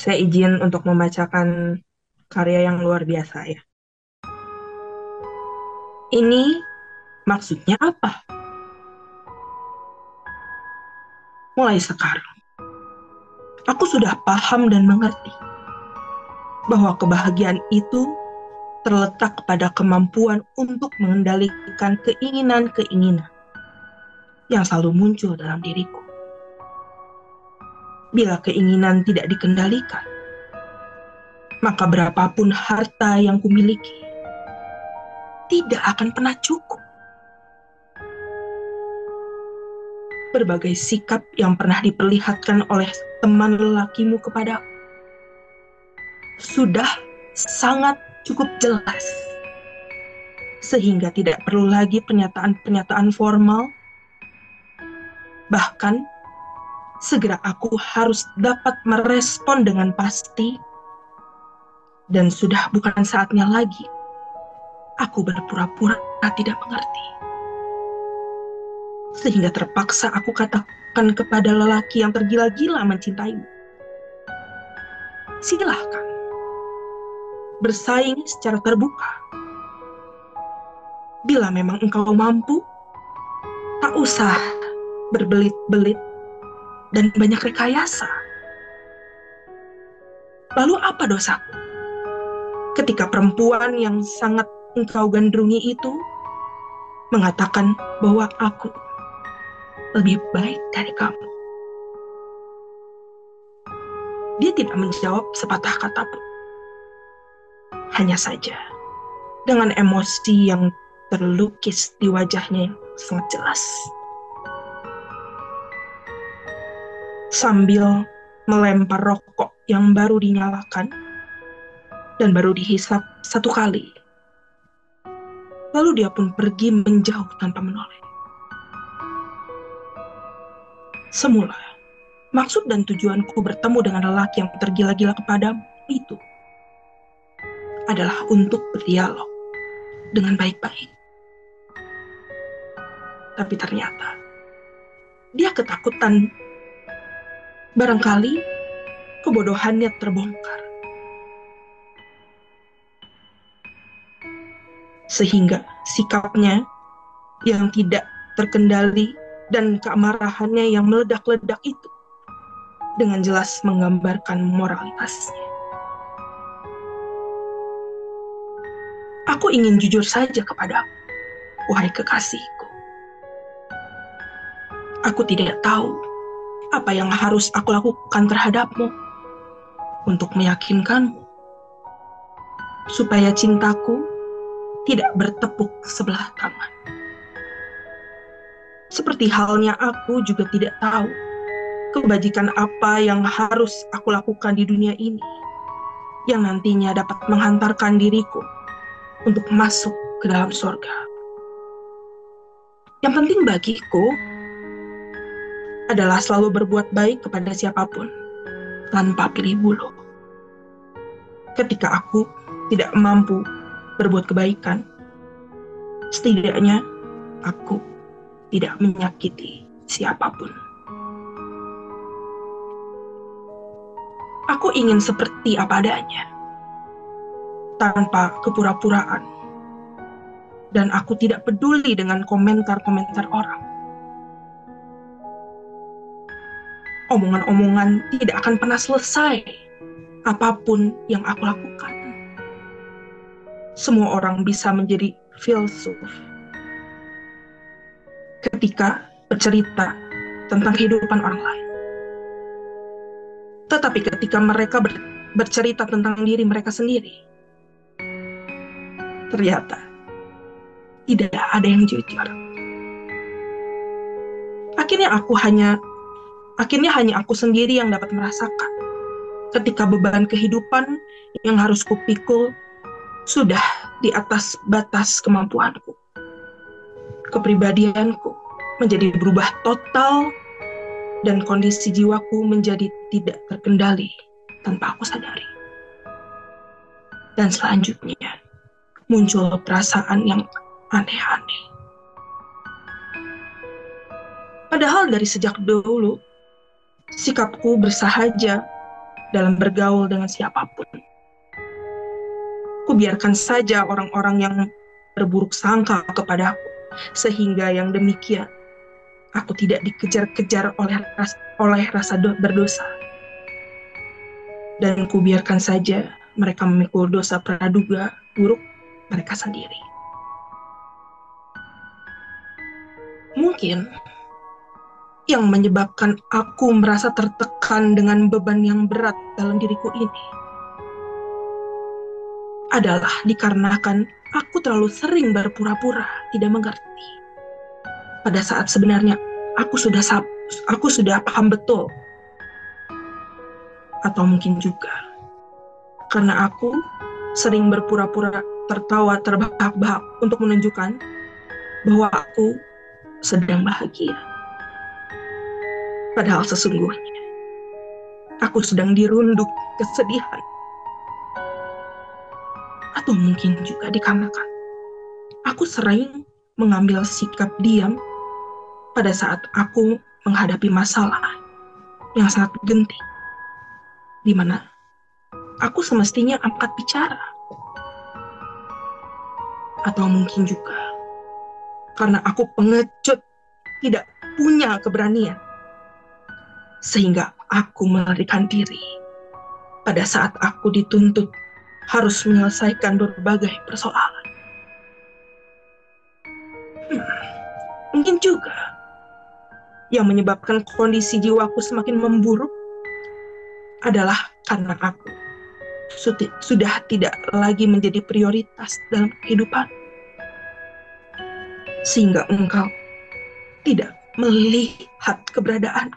Saya izin untuk membacakan karya yang luar biasa ya. Ini maksudnya apa? Mulai sekarang, aku sudah paham dan mengerti bahwa kebahagiaan itu terletak pada kemampuan untuk mengendalikan keinginan-keinginan yang selalu muncul dalam diriku. Bila keinginan tidak dikendalikan, maka berapapun harta yang kumiliki tidak akan pernah cukup. Berbagai sikap yang pernah diperlihatkan oleh teman lelakimu kepadaku sudah sangat cukup jelas, sehingga tidak perlu lagi pernyataan-pernyataan formal. Bahkan, segera aku harus dapat merespon dengan pasti, dan sudah bukan saatnya lagi aku berpura-pura tidak mengerti. Sehingga terpaksa aku katakan kepada lelaki yang tergila-gila mencintaimu, silahkan bersaing secara terbuka. Bila memang engkau mampu, tak usah berbelit-belit dan banyak rekayasa. Lalu apa dosaku ketika perempuan yang sangat engkau gandrungi itu mengatakan bahwa aku lebih baik dari kamu? Dia tidak menjawab sepatah kata pun. Hanya saja dengan emosi yang terlukis di wajahnya yang sangat jelas. Sambil melempar rokok yang baru dinyalakan dan baru dihisap satu kali. Lalu dia pun pergi menjauh tanpa menoleh. Semula, maksud dan tujuanku bertemu dengan lelaki yang tergila-gila kepadamu itu adalah untuk berdialog dengan baik-baik. Tapi ternyata dia ketakutan. Barangkali kebodohannya terbongkar. Sehingga sikapnya yang tidak terkendali dan keamarahannya yang meledak-ledak itu dengan jelas menggambarkan moralitasnya. Aku ingin jujur saja kepadamu, wahai kekasihku. Aku tidak tahu apa yang harus aku lakukan terhadapmu untuk meyakinkanmu supaya cintaku tidak bertepuk sebelah tangan. Seperti halnya aku juga tidak tahu kebajikan apa yang harus aku lakukan di dunia ini yang nantinya dapat menghantarkan diriku untuk masuk ke dalam surga. Yang penting bagiku adalah selalu berbuat baik kepada siapapun tanpa pilih bulu. Ketika aku tidak mampu berbuat kebaikan, setidaknya aku tidak menyakiti siapapun. Aku ingin seperti apa adanya, tanpa kepura-puraan. Dan aku tidak peduli dengan komentar-komentar orang. Omongan-omongan tidak akan pernah selesai, apapun yang aku lakukan. Semua orang bisa menjadi filsuf ketika bercerita tentang kehidupan orang lain. Tetapi ketika mereka bercerita tentang diri mereka sendiri, ternyata tidak ada yang jujur. Akhirnya hanya aku sendiri yang dapat merasakan ketika beban kehidupan yang harus kupikul sudah di atas batas kemampuanku. Kepribadianku menjadi berubah total dan kondisi jiwaku menjadi tidak terkendali tanpa aku sadari. Dan selanjutnya muncul perasaan yang aneh-aneh. Padahal dari sejak dulu sikapku bersahaja dalam bergaul dengan siapapun. Kubiarkan saja orang-orang yang berburuk sangka kepadaku, sehingga yang demikian aku tidak dikejar-kejar oleh rasa berdosa. Dan kubiarkan saja mereka memikul dosa praduga buruk mereka sendiri. Mungkin yang menyebabkan aku merasa tertekan dengan beban yang berat dalam diriku ini adalah dikarenakan aku terlalu sering berpura-pura tidak mengerti. Pada saat sebenarnya aku sudah paham betul. Atau mungkin juga karena aku sering berpura-pura tertawa terbahak-bahak untuk menunjukkan bahwa aku sedang bahagia. Padahal sesungguhnya aku sedang dirunduk kesedihan. Atau mungkin juga dikarenakan aku sering mengambil sikap diam pada saat aku menghadapi masalah yang sangat genting, di mana aku semestinya angkat bicara. Atau mungkin juga karena aku pengecut, tidak punya keberanian, sehingga aku melarikan diri pada saat aku dituntut harus menyelesaikan berbagai persoalan. Mungkin juga yang menyebabkan kondisi jiwaku semakin memburuk adalah karena aku sudah tidak lagi menjadi prioritas dalam kehidupan, sehingga engkau tidak melihat keberadaan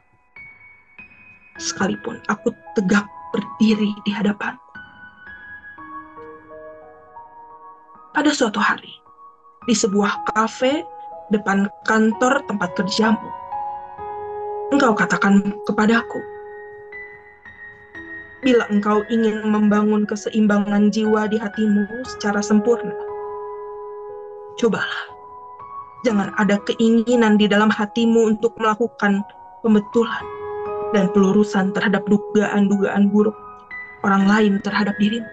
sekalipun aku tegak berdiri di hadapan. Pada suatu hari, di sebuah kafe depan kantor tempat kerjamu, engkau katakan kepadaku, bila engkau ingin membangun keseimbangan jiwa di hatimu secara sempurna, cobalah, jangan ada keinginan di dalam hatimu untuk melakukan pembetulan dan pelurusan terhadap dugaan-dugaan buruk orang lain terhadap dirimu.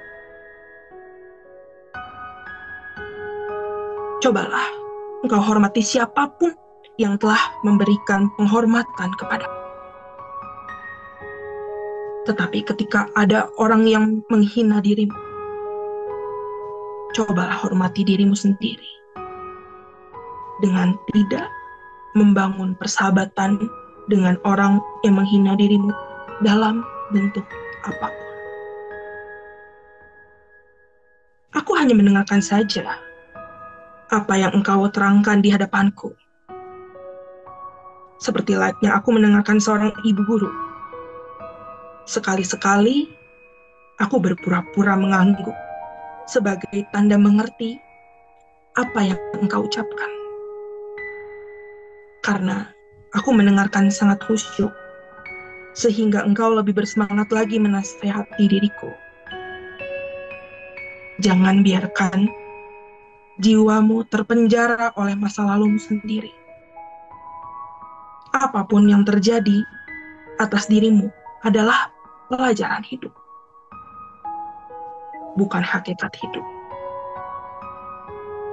Cobalah engkau hormati siapapun yang telah memberikan penghormatan kepadamu. Tetapi ketika ada orang yang menghina dirimu, cobalah hormati dirimu sendiri dengan tidak membangun persahabatan dengan orang yang menghina dirimu dalam bentuk apapun. Aku hanya mendengarkan saja apa yang engkau terangkan di hadapanku. Seperti layaknya aku mendengarkan seorang ibu guru. Sekali-sekali aku berpura-pura mengangguk sebagai tanda mengerti apa yang engkau ucapkan. Karena aku mendengarkan sangat khusyuk, sehingga engkau lebih bersemangat lagi menasihati diriku. Jangan biarkan jiwamu terpenjara oleh masa lalumu sendiri. Apapun yang terjadi atas dirimu adalah pelajaran hidup, bukan hakikat hidup.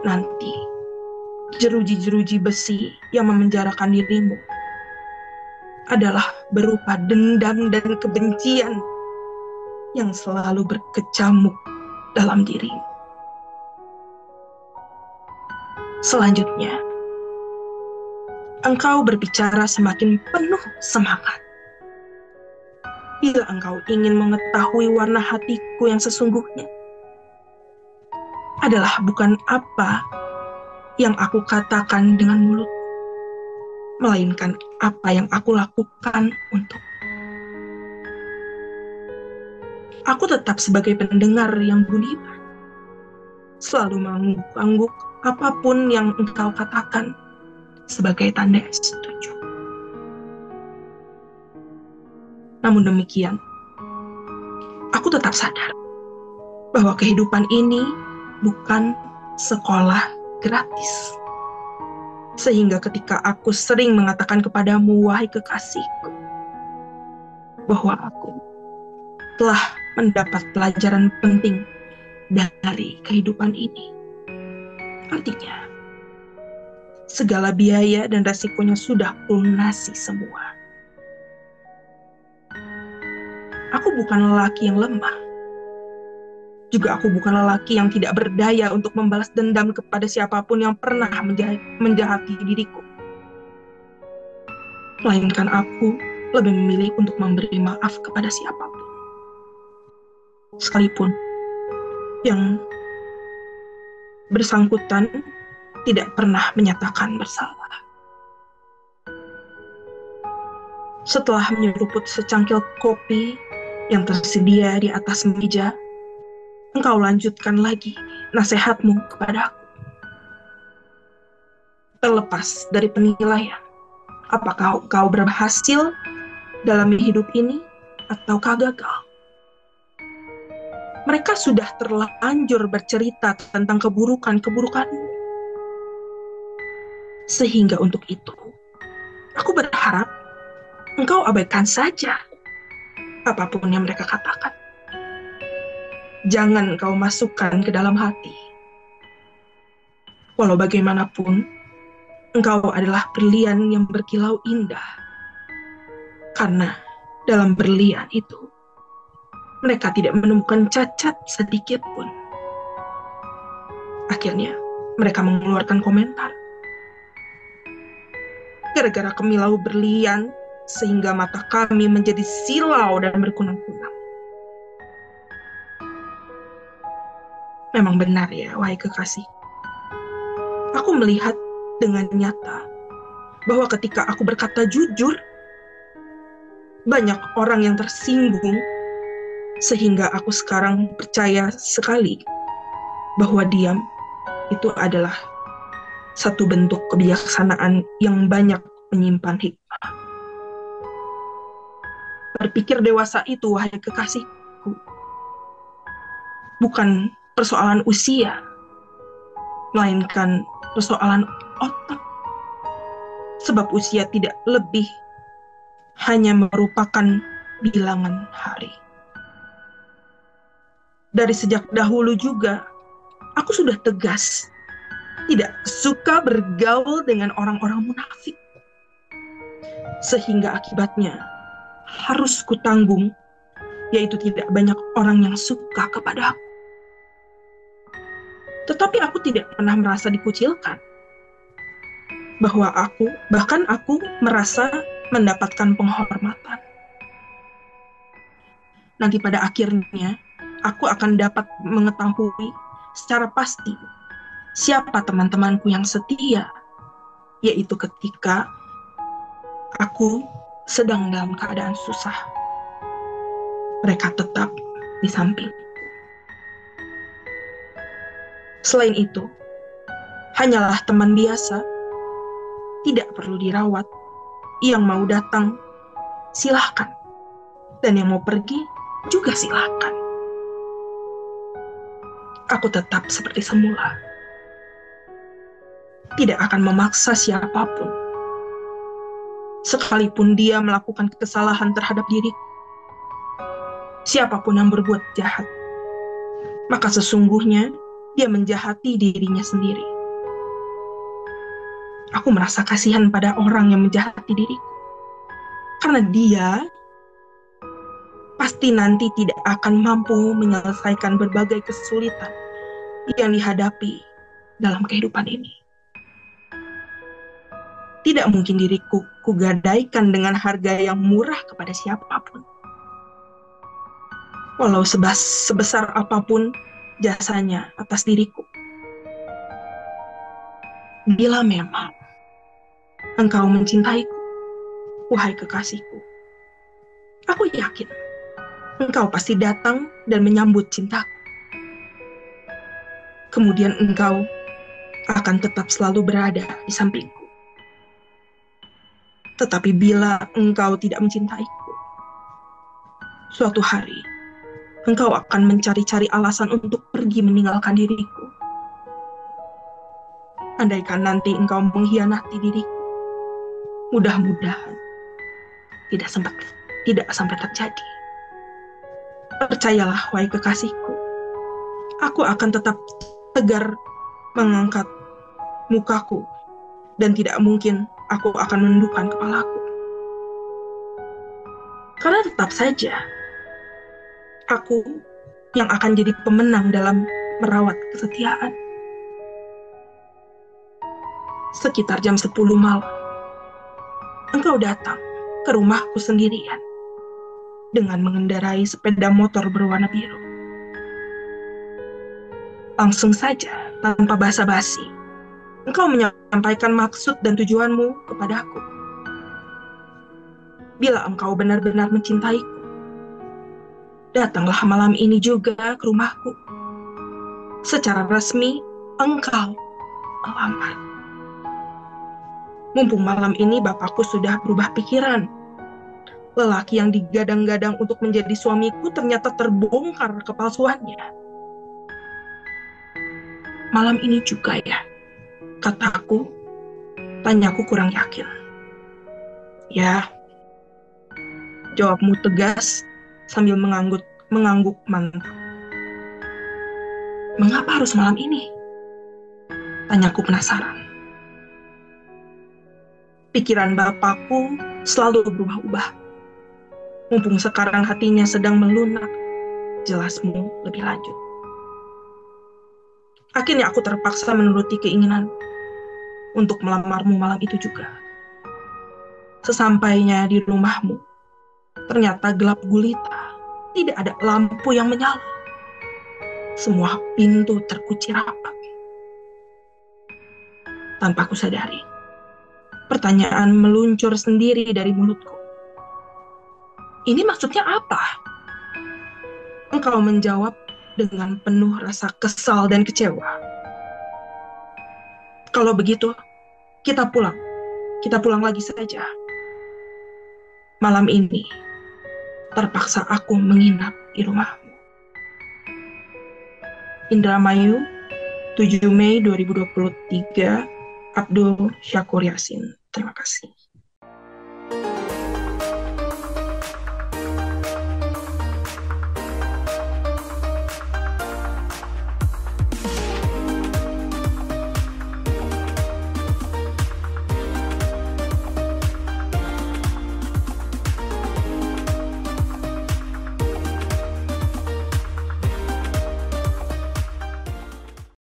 Nanti, jeruji-jeruji besi yang memenjarakan dirimu adalah berupa dendam dan kebencian yang selalu berkecamuk dalam dirimu. Selanjutnya, engkau berbicara semakin penuh semangat. Bila engkau ingin mengetahui warna hatiku yang sesungguhnya, adalah bukan apa yang aku katakan dengan mulut, melainkan apa yang aku lakukan untuk. Aku tetap sebagai pendengar yang budiman, selalu mengangguk apapun yang engkau katakan sebagai tanda setuju. Namun demikian, aku tetap sadar bahwa kehidupan ini bukan sekolah gratis. Sehingga ketika aku sering mengatakan kepadamu, wahai kekasihku, bahwa aku telah mendapat pelajaran penting dari kehidupan ini. Artinya, segala biaya dan resikonya sudah kulunasi semua. Aku bukan lelaki yang lemah. Juga aku bukan lelaki yang tidak berdaya untuk membalas dendam kepada siapapun yang pernah menjahati diriku. Melainkan aku lebih memilih untuk memberi maaf kepada siapapun, sekalipun yang bersangkutan tidak pernah menyatakan bersalah. Setelah menyeruput secangkir kopi yang tersedia di atas meja, engkau lanjutkan lagi nasihatmu kepada aku. Terlepas dari penilaian, apakah kau berhasil dalam hidup ini ataukah gagal? Mereka sudah terlanjur bercerita tentang keburukan-keburukanmu. Sehingga untuk itu, aku berharap engkau abaikan saja apapun yang mereka katakan. Jangan engkau masukkan ke dalam hati. Walau bagaimanapun, engkau adalah berlian yang berkilau indah. Karena dalam berlian itu, mereka tidak menemukan cacat sedikit pun. Akhirnya, mereka mengeluarkan komentar. Gara-gara kemilau berlian, sehingga mata kami menjadi silau dan berkunang-kunang. Memang benar ya, wahai kekasih. Aku melihat dengan nyata bahwa ketika aku berkata jujur, banyak orang yang tersinggung, sehingga aku sekarang percaya sekali bahwa diam itu adalah satu bentuk kebijaksanaan yang banyak menyimpan hikmah. Berpikir dewasa itu, wahai kekasihku, bukan persoalan usia, melainkan persoalan otak. Sebab usia tidak lebih hanya merupakan bilangan hari. Dari sejak dahulu juga, aku sudah tegas, tidak suka bergaul dengan orang-orang munafik. Sehingga akibatnya harus kutanggung, yaitu tidak banyak orang yang suka kepada aku. Tetapi aku tidak pernah merasa dikucilkan. Bahwa bahkan aku merasa mendapatkan penghormatan. Nanti pada akhirnya, aku akan dapat mengetahui secara pasti siapa teman-temanku yang setia, yaitu ketika aku sedang dalam keadaan susah. Mereka tetap di samping. Selain itu, hanyalah teman biasa, tidak perlu dirawat. Yang mau datang, silahkan. Dan yang mau pergi, juga silahkan. Aku tetap seperti semula. Tidak akan memaksa siapapun. Sekalipun dia melakukan kesalahan terhadap diriku. Siapapun yang berbuat jahat, maka sesungguhnya dia menjahati dirinya sendiri. Aku merasa kasihan pada orang yang menjahati diriku. Karena dia pasti nanti tidak akan mampu menyelesaikan berbagai kesulitan yang dihadapi dalam kehidupan ini. Tidak mungkin diriku kugadaikan dengan harga yang murah kepada siapapun. Walau sebesar apapun jasanya atas diriku. Bila memang engkau mencintaiku, wahai kekasihku, aku yakin engkau pasti datang dan menyambut cintaku. Kemudian engkau akan tetap selalu berada di sampingku. Tetapi bila engkau tidak mencintaiku, suatu hari engkau akan mencari-cari alasan untuk pergi meninggalkan diriku. Andaikan nanti engkau mengkhianati diriku, mudah-mudahan tidak sampai terjadi. Percayalah, wahai kekasihku, aku akan tetap tegar mengangkat mukaku dan tidak mungkin aku akan menundukkan kepalaku. Karena tetap saja, aku yang akan jadi pemenang dalam merawat kesetiaan. Sekitar jam 10 malam, engkau datang ke rumahku sendirian dengan mengendarai sepeda motor berwarna biru. Langsung saja, tanpa basa-basi, engkau menyampaikan maksud dan tujuanmu kepadaku. Bila engkau benar-benar mencintaiku, datanglah malam ini juga ke rumahku. Secara resmi, engkau melamar. Mumpung malam ini bapakku sudah berubah pikiran. Lelaki yang digadang-gadang untuk menjadi suamiku ternyata terbongkar kepalsuannya. Malam ini juga ya, kataku, tanyaku kurang yakin. Ya, jawabmu tegas sambil mengangguk mantap. Mengapa harus malam ini? Tanyaku penasaran. Pikiran bapakku selalu berubah-ubah. Mumpung sekarang hatinya sedang melunak, jelasmu lebih lanjut. Akhirnya aku terpaksa menuruti keinginan untuk melamarmu malam itu juga. Sesampainya di rumahmu, ternyata gelap gulita, tidak ada lampu yang menyala. Semua pintu terkunci rapat. Tanpa kusadari, pertanyaan meluncur sendiri dari mulutku. Ini maksudnya apa? Engkau menjawab dengan penuh rasa kesal dan kecewa. Kalau begitu, kita pulang. Kita pulang lagi saja. Malam ini, terpaksa aku menginap di rumahmu. Indramayu, 7 Mei 2023, Abdul Syakur Yasin. Terima kasih.